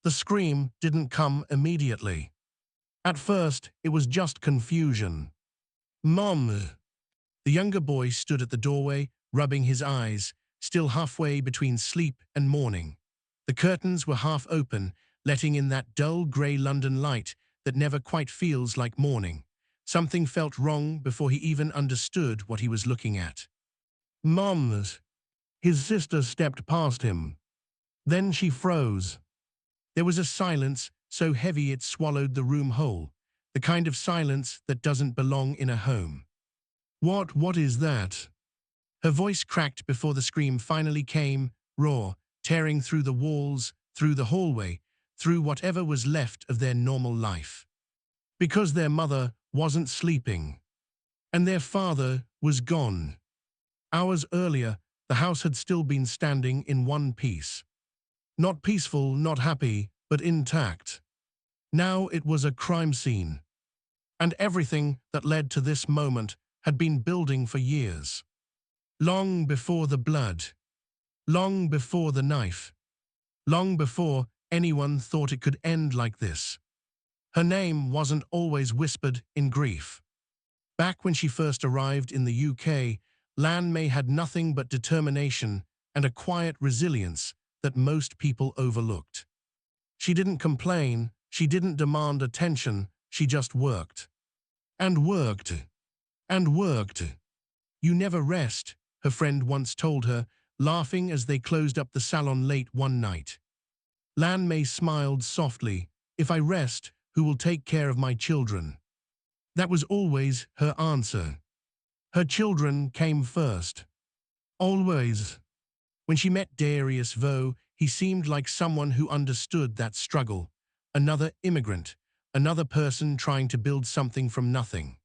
The scream didn't come immediately. At first, it was just confusion. Mom! The younger boy stood at the doorway, rubbing his eyes, still halfway between sleep and morning. The curtains were half open, letting in that dull grey London light that never quite feels like morning. Something felt wrong before he even understood what he was looking at. Mom! His sister stepped past him. Then she froze. There was a silence so heavy it swallowed the room whole, the kind of silence that doesn't belong in a home. What is that? Her voice cracked before the scream finally came, raw, tearing through the walls, through the hallway, through whatever was left of their normal life. Because their mother wasn't sleeping. And their father was gone. Hours earlier, the house had still been standing in one piece. Not peaceful, not happy, but intact. Now it was a crime scene. And everything that led to this moment had been building for years. Long before the blood. Long before the knife. Long before anyone thought it could end like this. Her name wasn't always whispered in grief. Back when she first arrived in the UK, Lan Mei had nothing but determination and a quiet resilience that most people overlooked. She didn't complain, she didn't demand attention, she just worked. And worked. And worked. You never rest, her friend once told her, laughing as they closed up the salon late one night. Lan Mei smiled softly. If I rest, who will take care of my children? That was always her answer. Her children came first. Always. When she met Darius Vo, he seemed like someone who understood that struggle. Another immigrant, another person trying to build something from nothing.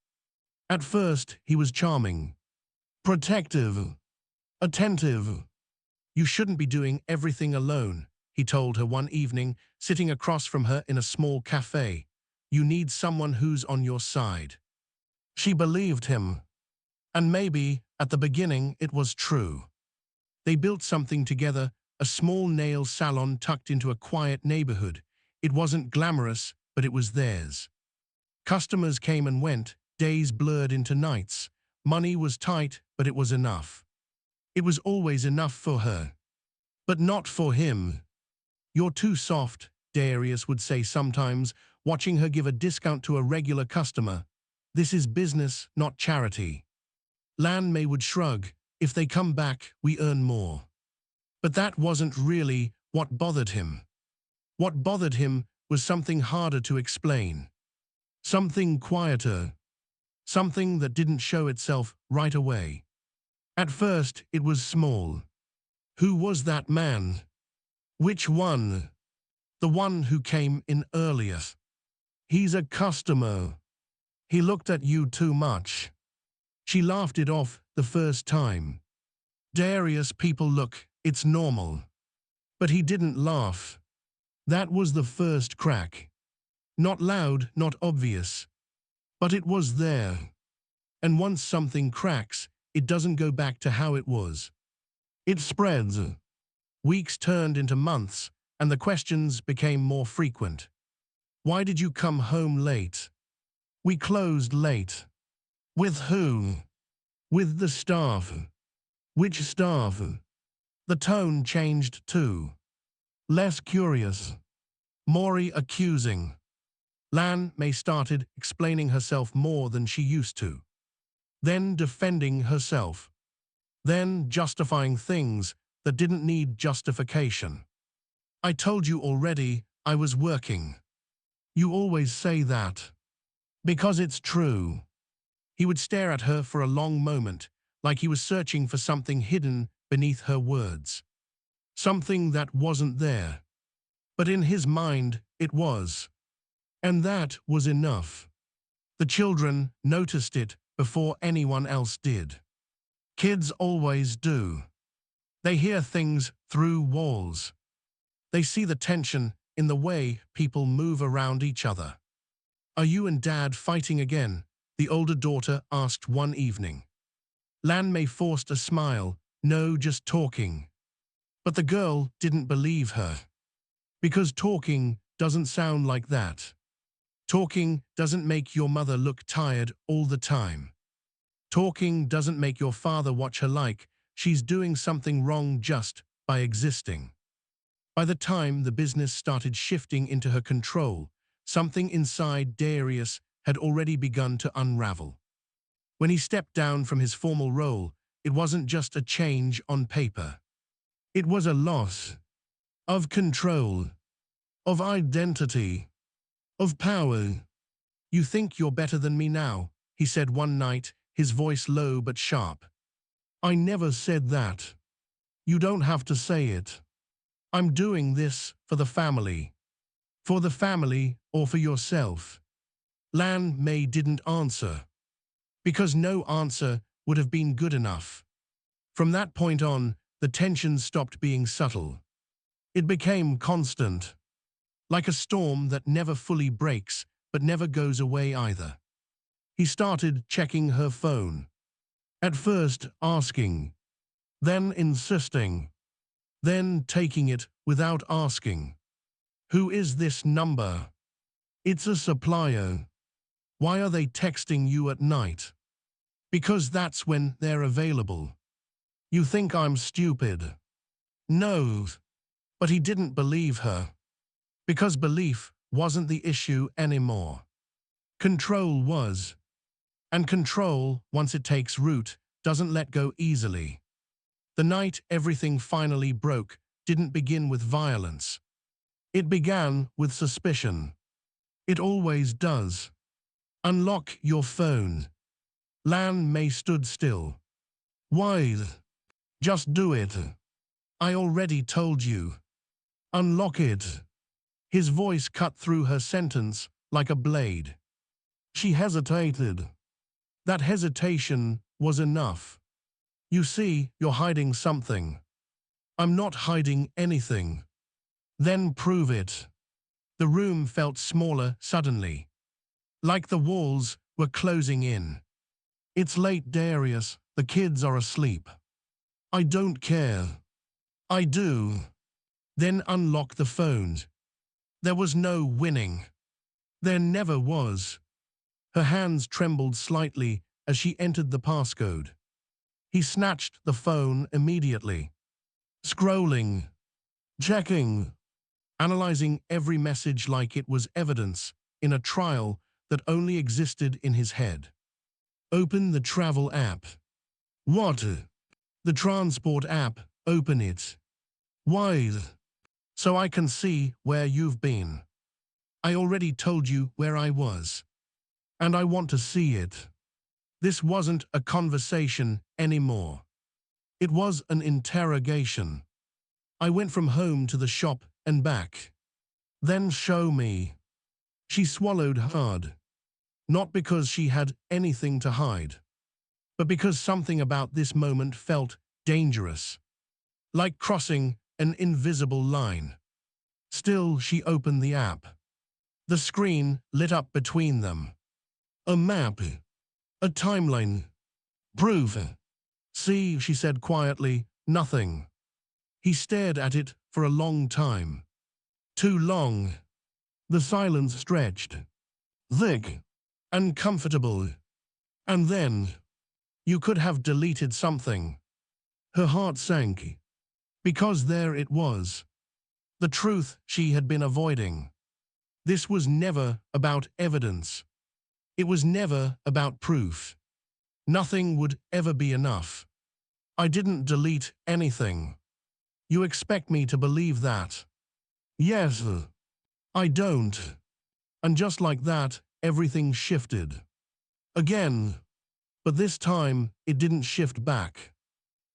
At first, he was charming, protective, attentive. You shouldn't be doing everything alone, he told her one evening, sitting across from her in a small cafe. You need someone who's on your side. She believed him. And maybe, at the beginning, it was true. They built something together, a small nail salon tucked into a quiet neighborhood. It wasn't glamorous, but it was theirs. Customers came and went, days blurred into nights. Money was tight, but it was enough. It was always enough for her. But not for him. You're too soft, Darius would say sometimes, watching her give a discount to a regular customer. This is business, not charity. Lan Mei would shrug. If they come back, we earn more. But that wasn't really what bothered him. What bothered him was something harder to explain. Something quieter. Something that didn't show itself right away. At first, it was small. Who was that man? Which one? The one who came in earlier. He's a customer. He looked at you too much. She laughed it off the first time. Darius, people look, it's normal. But he didn't laugh. That was the first crack. Not loud, not obvious. But it was there. And once something cracks, it doesn't go back to how it was. It spreads. Weeks turned into months, and the questions became more frequent. Why did you come home late? We closed late. With who? With the staff. Which staff? The tone changed too. Less curious. More accusing. Lan Mei started explaining herself more than she used to. Then defending herself. Then justifying things that didn't need justification. I told you already, I was working. You always say that. Because it's true. He would stare at her for a long moment, like he was searching for something hidden beneath her words. Something that wasn't there. But in his mind, it was. And that was enough. The children noticed it before anyone else did. Kids always do. They hear things through walls. They see the tension in the way people move around each other. Are you and Dad fighting again? The older daughter asked one evening. Lan Mei forced a smile. No, just talking. But the girl didn't believe her. Because talking doesn't sound like that. Talking doesn't make your mother look tired all the time. Talking doesn't make your father watch her like she's doing something wrong just by existing. By the time the business started shifting into her control, something inside Darius had already begun to unravel. When he stepped down from his formal role, it wasn't just a change on paper. It was a loss of control, of identity, of power. "You think you're better than me now," he said one night, his voice low but sharp. "I never said that. You don't have to say it. I'm doing this for the family." "For the family or for yourself?" Lan Mei didn't answer, because no answer would have been good enough. From that point on, the tension stopped being subtle. It became constant, like a storm that never fully breaks but never goes away either. He started checking her phone. At first asking, then insisting, then taking it without asking. "Who is this number?" "It's a supplier." "Why are they texting you at night?" "Because that's when they're available." "You think I'm stupid?" "No." But he didn't believe her. Because belief wasn't the issue anymore. Control was. And control, once it takes root, doesn't let go easily. The night everything finally broke didn't begin with violence. It began with suspicion. It always does. "Unlock your phone." Lan Mei stood still. "Why?" "Just do it." "I already told you." "Unlock it." His voice cut through her sentence like a blade. She hesitated. That hesitation was enough. "You see, you're hiding something." "I'm not hiding anything." "Then prove it." The room felt smaller suddenly, like the walls were closing in. "It's late, Darius. The kids are asleep." "I don't care." "I do." "Then unlock the phones." There was no winning. There never was. Her hands trembled slightly as she entered the passcode. He snatched the phone immediately. Scrolling, checking, analyzing every message like it was evidence in a trial that only existed in his head. "Open the travel app." "What?" "The transport app. Open it." "Why?" "So I can see where you've been." "I already told you where I was. And I want to see it." This wasn't a conversation anymore. It was an interrogation. "I went from home to the shop and back." "Then show me." She swallowed hard. Not because she had anything to hide, but because something about this moment felt dangerous, like crossing an invisible line. Still, she opened the app. The screen lit up between them. A map. A timeline. "Proof." "See," she said quietly, "nothing." He stared at it for a long time. Too long. The silence stretched. Thick. Uncomfortable. And then, "You could have deleted something." Her heart sank. Because there it was. The truth she had been avoiding. This was never about evidence. It was never about proof. Nothing would ever be enough. "I didn't delete anything." "You expect me to believe that?" "Yes." "I don't." And just like that, everything shifted. Again. But this time, it didn't shift back.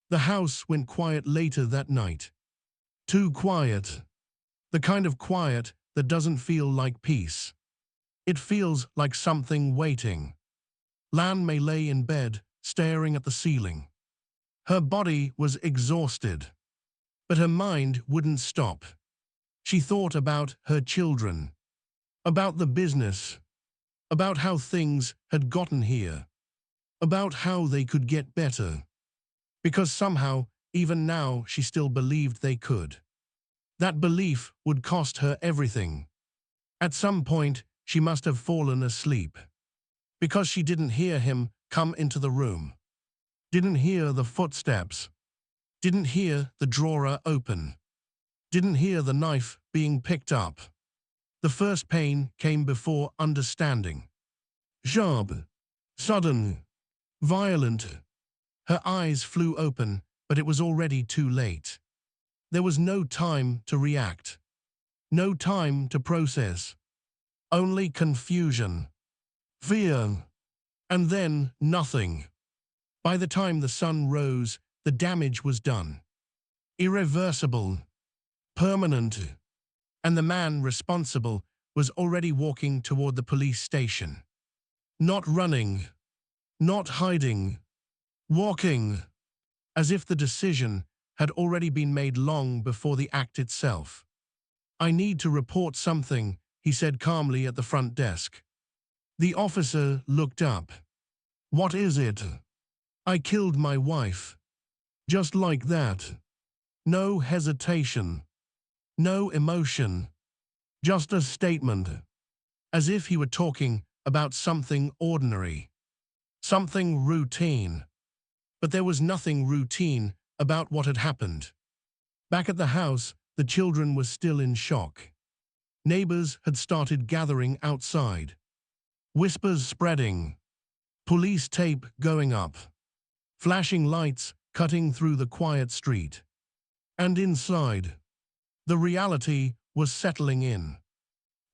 The house went quiet later that night. Too quiet. The kind of quiet that doesn't feel like peace. It feels like something waiting. Lan Mei lay in bed, staring at the ceiling. Her body was exhausted, but her mind wouldn't stop. She thought about her children, about the business, about how things had gotten here, about how they could get better. Because somehow, even now, she still believed they could. That belief would cost her everything. At some point, she must have fallen asleep. Because she didn't hear him come into the room. Didn't hear the footsteps. Didn't hear the drawer open. Didn't hear the knife being picked up. The first pain came before understanding. Sharp, sudden, violent. Her eyes flew open, but it was already too late. There was no time to react. No time to process. Only confusion. Fear. And then nothing. By the time the sun rose, the damage was done. Irreversible. Permanent. And the man responsible was already walking toward the police station. Not running. Not hiding. Walking. As if the decision had already been made long before the act itself. I need to report something, he said calmly at the front desk. The officer looked up. What is it? I killed my wife. Just like that. No hesitation. No emotion. Just a statement. As if he were talking about something ordinary. Something routine. But there was nothing routine about what had happened. Back at the house, the children were still in shock. Neighbors had started gathering outside. Whispers spreading. Police tape going up. Flashing lights cutting through the quiet street. And inside, the reality was settling in.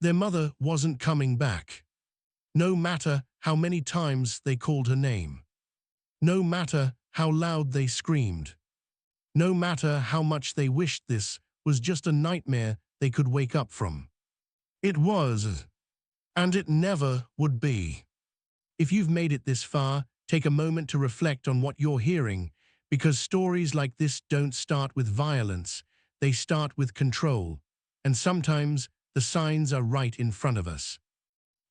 Their mother wasn't coming back. No matter how many times they called her name. No matter how loud they screamed. No matter how much they wished this was just a nightmare they could wake up from. It was, and it never would be. If you've made it this far, take a moment to reflect on what you're hearing, because stories like this don't start with violence, they start with control, and sometimes the signs are right in front of us.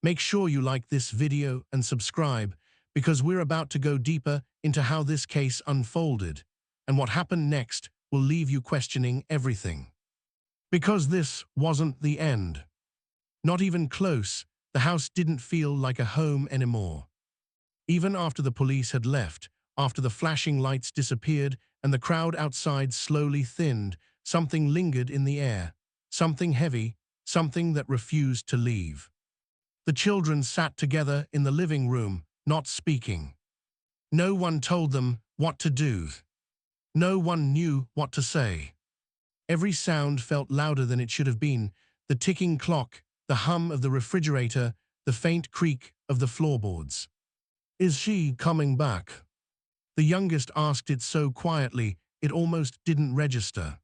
Make sure you like this video and subscribe, because we're about to go deeper into how this case unfolded, and what happened next will leave you questioning everything. Because this wasn't the end. Not even close, the house didn't feel like a home anymore. Even after the police had left, after the flashing lights disappeared and the crowd outside slowly thinned, something lingered in the air, something heavy, something that refused to leave. The children sat together in the living room, not speaking. No one told them what to do. No one knew what to say. Every sound felt louder than it should have been, the ticking clock, the hum of the refrigerator, the faint creak of the floorboards. Is she coming back? The youngest asked it so quietly, it almost didn't register.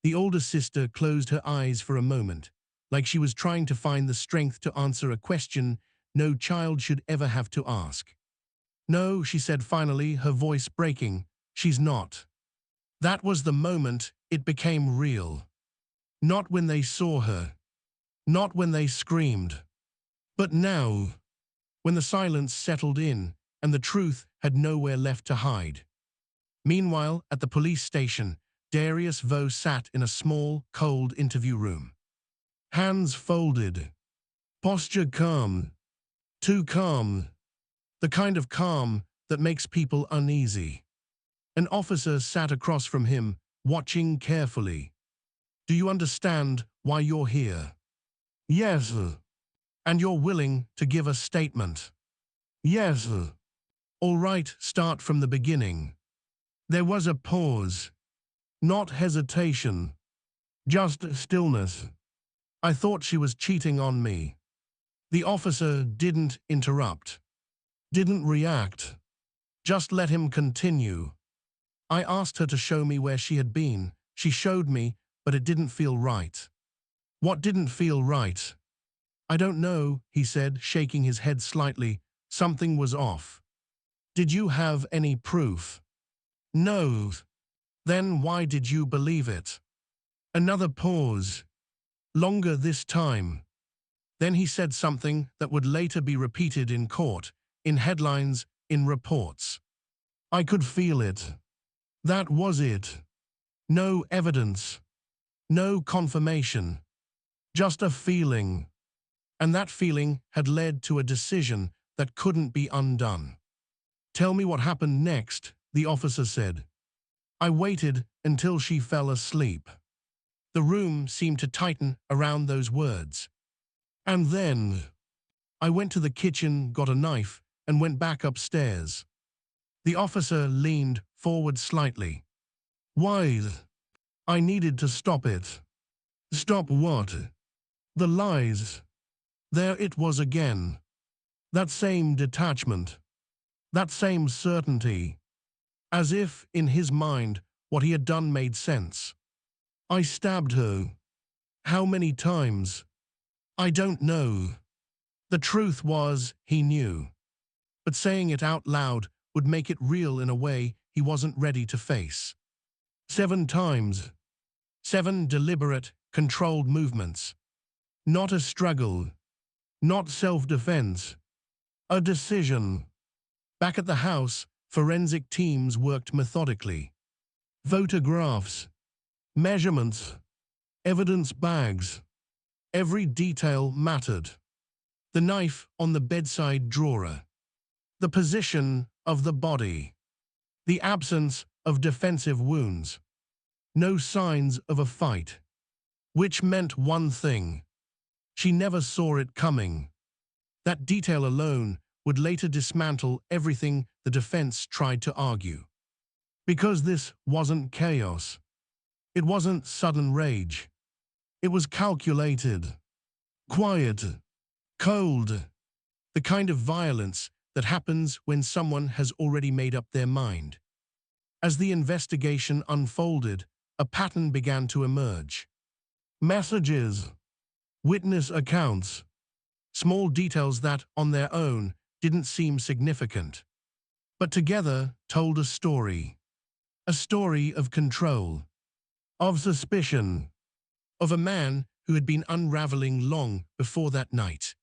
The older sister closed her eyes for a moment, like she was trying to find the strength to answer a question no child should ever have to ask. No, she said finally, her voice breaking, she's not. That was the moment it became real. Not when they saw her. Not when they screamed. But now, when the silence settled in and the truth had nowhere left to hide. Meanwhile, at the police station, Darius Vo sat in a small, cold interview room. Hands folded. Posture calm. Too calm. The kind of calm that makes people uneasy. An officer sat across from him, watching carefully. Do you understand why you're here? Yes. And you're willing to give a statement? Yes. All right, start from the beginning. There was a pause. Not hesitation. Just stillness. I thought she was cheating on me. The officer didn't interrupt. Didn't react. Just let him continue. I asked her to show me where she had been. She showed me, but it didn't feel right. What didn't feel right? I don't know, he said, shaking his head slightly. Something was off. Did you have any proof? No. Then why did you believe it? Another pause. Longer this time. Then he said something that would later be repeated in court, in headlines, in reports. I could feel it. That was it. No evidence. No confirmation, just a feeling. And that feeling had led to a decision that couldn't be undone. "Tell me what happened next," the officer said. I waited until she fell asleep. The room seemed to tighten around those words. And then I went to the kitchen, got a knife, and went back upstairs. The officer leaned forward slightly. "Why?" "I needed to stop it." "Stop what?" "The lies." There it was again. That same detachment. That same certainty. As if, in his mind, what he had done made sense. "I stabbed her." "How many times?" "I don't know." The truth was, he knew. But saying it out loud would make it real in a way he wasn't ready to face. 7 times. 7 deliberate, controlled movements. Not a struggle. Not self-defense. A decision. Back at the house, forensic teams worked methodically. Photographs. Measurements. Evidence bags. Every detail mattered. The knife on the bedside drawer. The position of the body. The absence of defensive wounds. No signs of a fight. Which meant one thing. She never saw it coming. That detail alone would later dismantle everything the defense tried to argue. Because this wasn't chaos. It wasn't sudden rage. It was calculated. Quiet. Cold. The kind of violence that happens when someone has already made up their mind. As the investigation unfolded, a pattern began to emerge. Messages. Witness accounts. Small details that, on their own, didn't seem significant. But together told a story. A story of control. Of suspicion. Of a man who had been unraveling long before that night.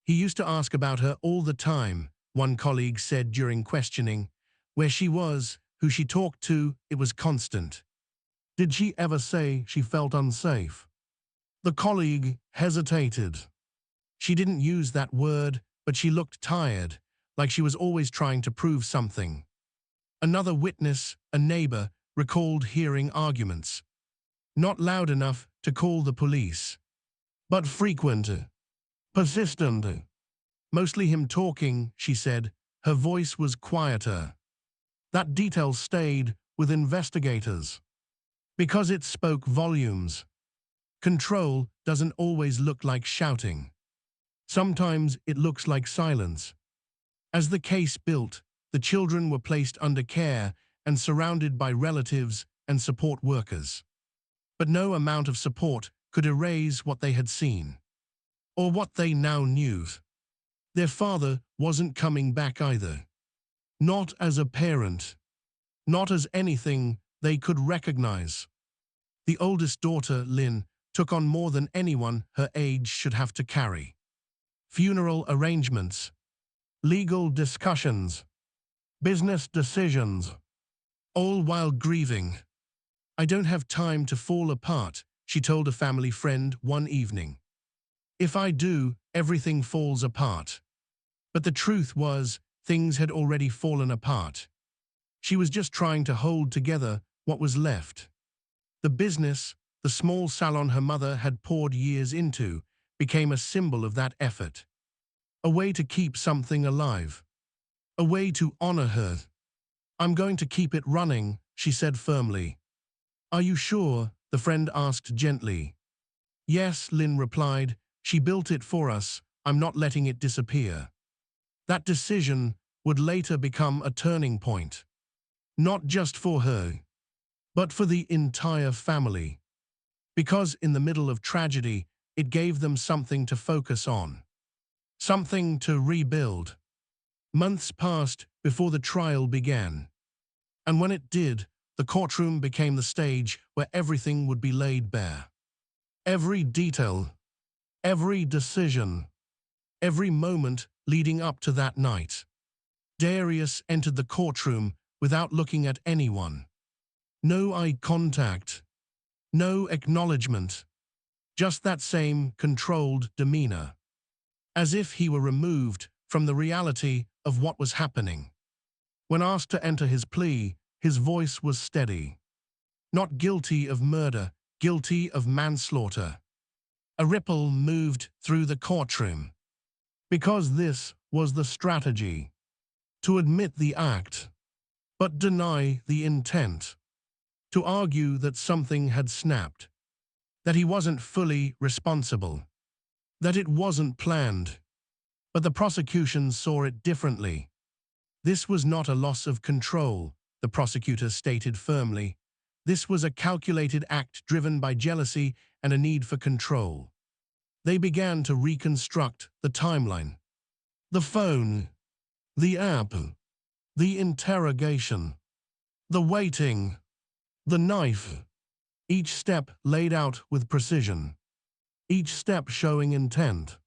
He used to ask about her all the time, one colleague said during questioning. Where she was, who she talked to, it was constant. Did she ever say she felt unsafe? The colleague hesitated. She didn't use that word, but she looked tired, like she was always trying to prove something. Another witness, a neighbor, recalled hearing arguments. Not loud enough to call the police. But frequent. Persistent. Mostly him talking, she said. Her voice was quieter. That detail stayed with investigators. Because it spoke volumes. Control doesn't always look like shouting. Sometimes it looks like silence. As the case built, the children were placed under care and surrounded by relatives and support workers. But no amount of support could erase what they had seen. Or what they now knew. Their father wasn't coming back either. Not as a parent. Not as anything they could recognize. The oldest daughter, Lynn, took on more than anyone her age should have to carry. Funeral arrangements. Legal discussions. Business decisions. All while grieving. "I don't have time to fall apart," she told a family friend one evening. "If I do, everything falls apart." But the truth was, things had already fallen apart. She was just trying to hold together what was left. The business, the small salon her mother had poured years into, became a symbol of that effort. A way to keep something alive. A way to honor her. "I'm going to keep it running," she said firmly. "Are you sure?" the friend asked gently. "Yes," Lynn replied. "She built it for us. I'm not letting it disappear." That decision would later become a turning point. Not just for her, but for the entire family. Because in the middle of tragedy, it gave them something to focus on. Something to rebuild. Months passed before the trial began. And when it did, the courtroom became the stage where everything would be laid bare. Every detail, every decision, every moment leading up to that night. Darius entered the courtroom without looking at anyone. No eye contact. No acknowledgement, just that same controlled demeanor, as if he were removed from the reality of what was happening. When asked to enter his plea, his voice was steady. Not guilty of murder, guilty of manslaughter. A ripple moved through the courtroom. Because this was the strategy. To admit the act, but deny the intent. To argue that something had snapped. That he wasn't fully responsible. That it wasn't planned. But the prosecution saw it differently. This was not a loss of control, the prosecutor stated firmly. This was a calculated act driven by jealousy and a need for control. They began to reconstruct the timeline. The phone, the app, the interrogation, the waiting, the knife. Each step laid out with precision. Each step showing intent.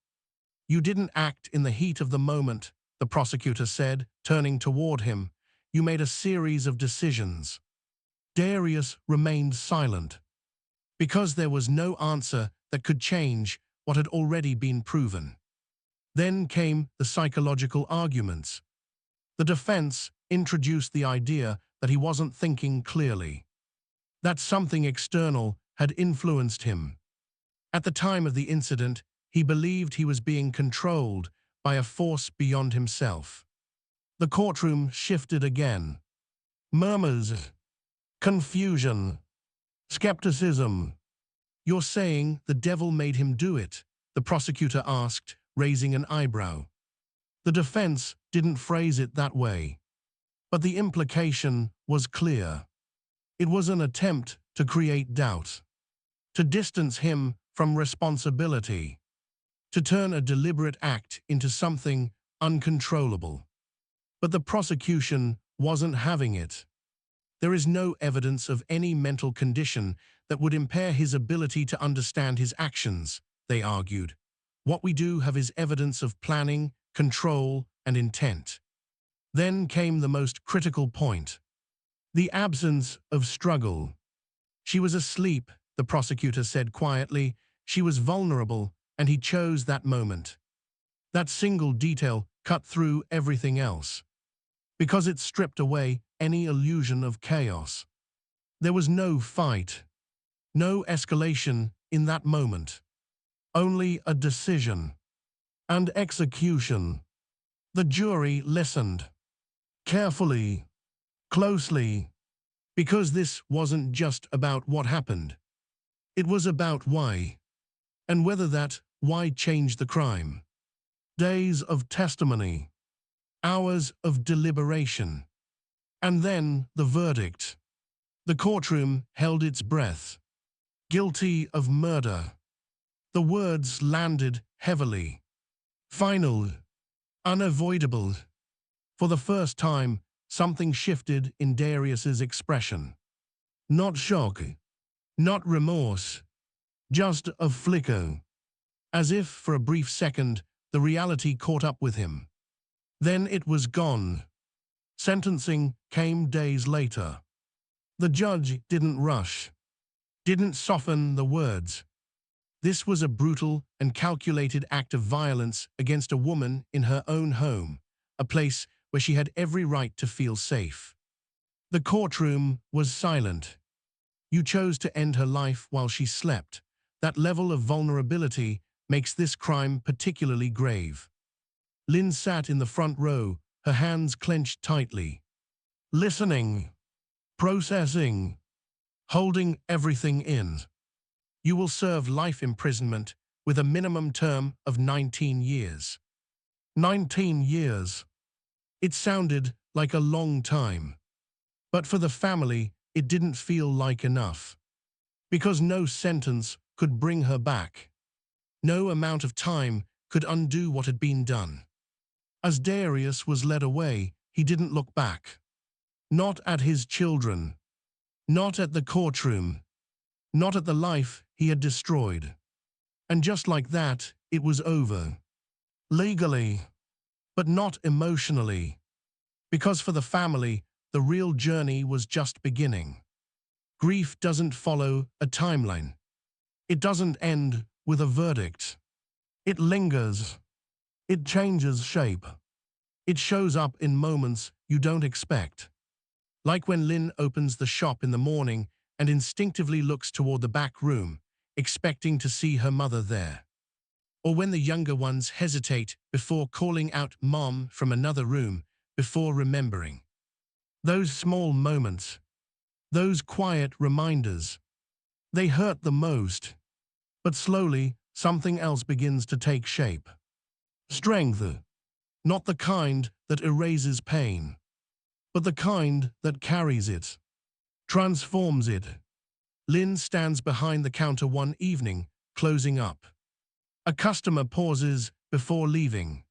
You didn't act in the heat of the moment, the prosecutor said, turning toward him. You made a series of decisions. Darius remained silent, because there was no answer that could change what had already been proven. Then came the psychological arguments. The defense introduced the idea that he wasn't thinking clearly, that something external had influenced him. At the time of the incident, he believed he was being controlled by a force beyond himself. The courtroom shifted again. Murmurs, confusion, skepticism. You're saying the devil made him do it? The prosecutor asked, raising an eyebrow. The defense didn't phrase it that way, but the implication was clear. It was an attempt to create doubt, to distance him from responsibility, to turn a deliberate act into something uncontrollable. But the prosecution wasn't having it. There is no evidence of any mental condition that would impair his ability to understand his actions, they argued. What we do have is evidence of planning, control, and intent. Then came the most critical point. The absence of struggle. She was asleep, the prosecutor said quietly. She was vulnerable, and he chose that moment. That single detail cut through everything else, because it stripped away any illusion of chaos. There was no fight, no escalation in that moment. Only a decision and execution. The jury listened. Carefully, closely, because this wasn't just about what happened. It was about why, and whether that why changed the crime. Days of testimony, hours of deliberation, and then the verdict. The courtroom held its breath. Guilty of murder. The words landed heavily. Final. Unavoidable. For the first time, something shifted in Darius's expression. Not shock, not remorse, just a flicker. As if for a brief second, the reality caught up with him. Then it was gone. Sentencing came days later. The judge didn't rush, didn't soften the words. This was a brutal and calculated act of violence against a woman in her own home, a place where she had every right to feel safe. The courtroom was silent. You chose to end her life while she slept. That level of vulnerability makes this crime particularly grave. Lynn sat in the front row, her hands clenched tightly. Listening, processing, holding everything in. You will serve life imprisonment with a minimum term of 19 years. 19 years. It sounded like a long time. But for the family, it didn't feel like enough. Because no sentence could bring her back. No amount of time could undo what had been done. As Darius was led away, he didn't look back. Not at his children. Not at the courtroom. Not at the life he had destroyed. And just like that, it was over. Legally, but not emotionally. Because for the family, the real journey was just beginning. Grief doesn't follow a timeline. It doesn't end with a verdict. It lingers. It changes shape. It shows up in moments you don't expect. Like when Lynn opens the shop in the morning and instinctively looks toward the back room, expecting to see her mother there. Or when the younger ones hesitate before calling out Mom from another room before remembering. Those small moments, those quiet reminders, they hurt the most. But slowly, something else begins to take shape. Strength, not the kind that erases pain, but the kind that carries it, transforms it. Lynn stands behind the counter one evening, closing up. A customer pauses before leaving.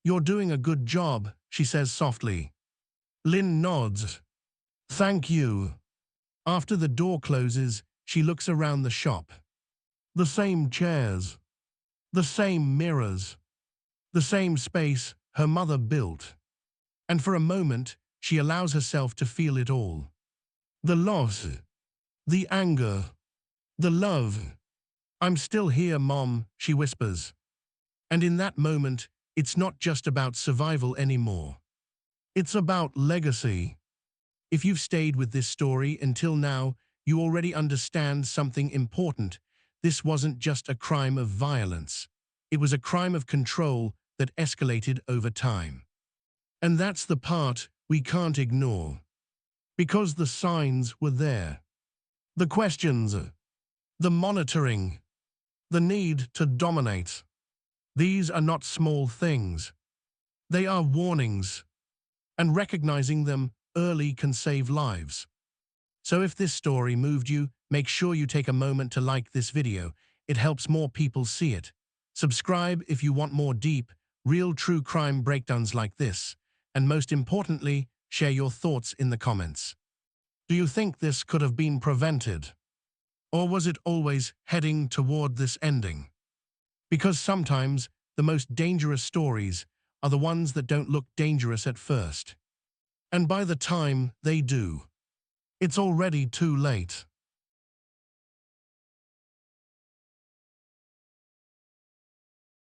"You're doing a good job," she says softly. Lynn nods. "Thank you." After the door closes, she looks around the shop. The same chairs, the same mirrors, the same space her mother built. And for a moment, she allows herself to feel it all. The loss, the anger, the love. "I'm still here, Mom," she whispers. And in that moment, it's not just about survival anymore. It's about legacy. If you've stayed with this story until now, you already understand something important. This wasn't just a crime of violence. It was a crime of control that escalated over time. And that's the part we can't ignore. Because the signs were there. The questions, the monitoring, the need to dominate. These are not small things. They are warnings. And recognizing them early can save lives. So if this story moved you, make sure you take a moment to like this video. It helps more people see it. Subscribe if you want more deep, real true crime breakdowns like this. And most importantly, share your thoughts in the comments. Do you think this could have been prevented? Or was it always heading toward this ending? Because sometimes the most dangerous stories are the ones that don't look dangerous at first. And by the time they do, it's already too late.